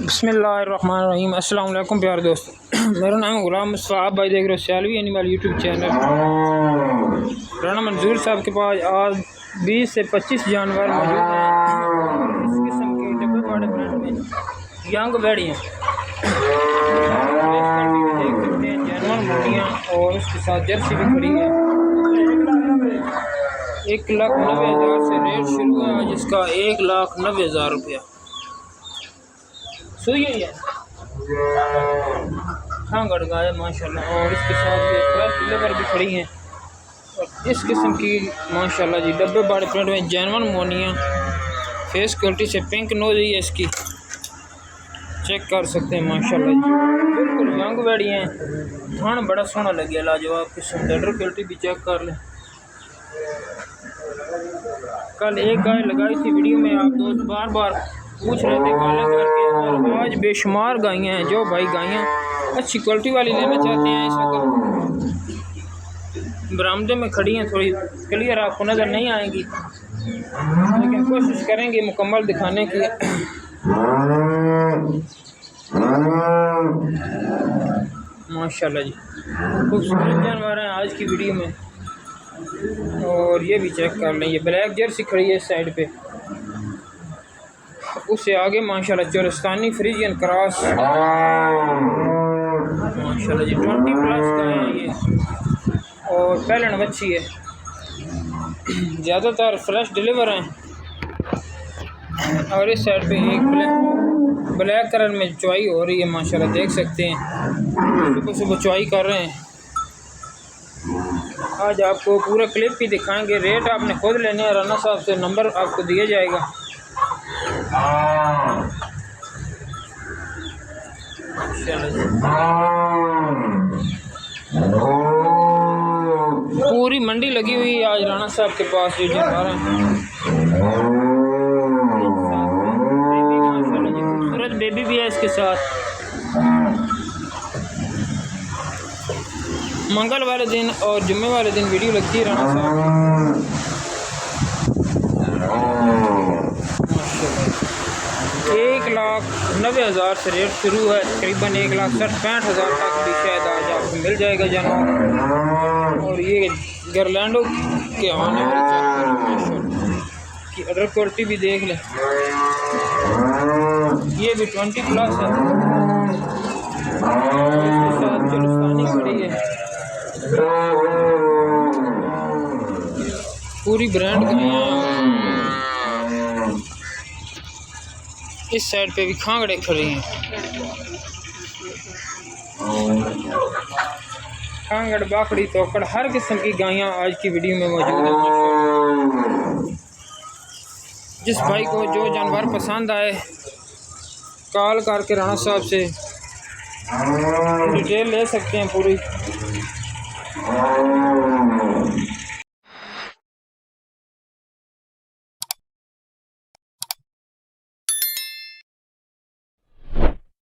बिस्मिल्लाहिर्रहमानिर्रहीम। अस्सलाम वालेकुम प्यारे दोस्त, मेरा नाम है गुलाम मुस्तफ़ा। आप भाई देख रहे हो Sialvi animal YouTube channel. Rana मंजूर साहब के पास आज 20 से 25 जानवर मौजूद हैं। इस किस्म के डब्बे बड़े ब्रांड में यंग भेड़ियाँ देख सकते हैं, जानवर मोड़ियाँ और उसके साथ जर्सी भी खड़ी है। 1,90,000 से रेट शुरू है आज इसका, 1,90,000 रुपया। सुई है हाँ गड़गा है माशाल्लाह। और इसके साथ ये फ्रेश लेबर भी खड़ी हैं। और इस किस्म की माशाल्लाह जी डब्बे बड़े प्रिंट में जैनवन मोनिया, फेस क्वालिटी से पिंक नोज है इसकी, चेक कर सकते हैं माशाल्लाह जी। बिल्कुल यंग बैड़ी हैं, थान बड़ा सोना लगे, लाजवाब किस्म। लेडर क्वालिटी भी चेक कर लें। कल एक गाय लगाई थी वीडियो में, आप दोस्त बार बार पूछ रहे थे काले करके, और आज बेशुमार गायें हैं। जो भाई गायें अच्छी क्वालिटी वाली लेना चाहते हैं, इस वक्त बरामदे में खड़ी हैं, थोड़ी क्लियर आपको नज़र नहीं आएंगी, लेकिन कोशिश करेंगे मुकम्मल दिखाने की। माशाल्लाह जी खूबसूरत जानवर हैं आज की वीडियो में। और ये भी चेक कर लें, ये ब्लैक जर्सी खड़ी है इस साइड पे, उससे आगे माशाल्लाह चोरस्तानी फ्रीजियन क्रॉस माशाल्लाह जी 20+ का है ये, और पहलन बच्ची है। ज़्यादातर फ्रेश डिलीवर हैं। और इस साइड पे एक ब्लैक कलर में चुवाई हो रही है माशाल्लाह, देख सकते हैं सुबह सुबह चुवाई कर रहे हैं। आज आपको पूरा क्लिप भी दिखाएंगे। रेट आपने खुद लेने हैं, राना साहब से नंबर आपको दिया जाएगा। पूरी मंडी लगी हुई है आज राना साहब के पास जो जानवर हैं। खूबसूरत बेबी भी है इसके साथ। मंगल वाले दिन और जुम्मे वाले दिन वीडियो लगती है राना साहब। 1,90,000 से रेट शुरू है, तकरीबन 1,60,65,000 तक भी शायद आज आपको मिल जाएगा जानवर। और ये गर्लैंडो के आने वाली की अदर क्वालिटी भी देख लें, ये भी 20+ है। इसके साथ चुलस्तानी खड़ी है, पूरी ब्रांड की हैं। इस साइड पे भी खांगड़े खड़े हैं, खांगड़ बाखड़ी तोकड़ हर किस्म की गायें आज की वीडियो में मौजूद है। जिस भाई को जो जानवर पसंद आए कॉल करके राना साहब से डिटेल ले सकते हैं पूरी।